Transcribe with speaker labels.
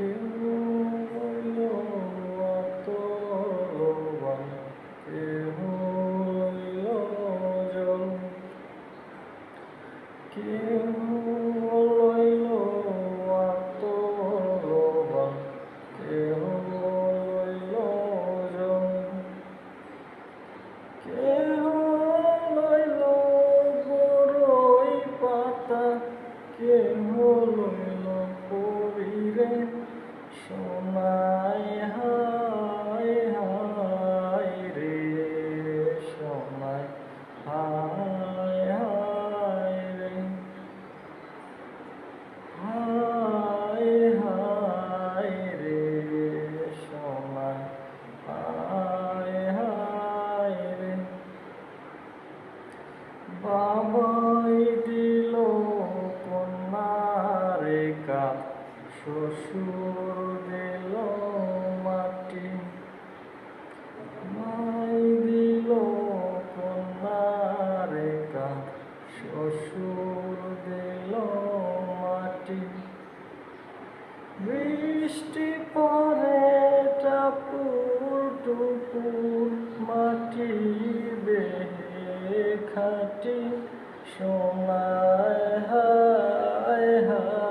Speaker 1: কেউ হইল আত্মবান, কেহ হইল জল, কেহ হইল আত্মবান, কেহ হইল জল, কেহ লইল বড়ই পাতা, কেহ লইল পরিরে সোনায়, হায় হায় রে সোনায়, হায় হায় রে, হায় হায় রে সোনায়, হায় হায় রে। বাবাই দিল কন্যারে কাল, শ্বশুর দিল মাটি, মাই দিল কন্যারে কাল, শ্বশুর দিল মাটি। বৃষ্টি পরে টাপুর টুপুর, মাটি বেহে খাটি সোনায়, হায় হায়।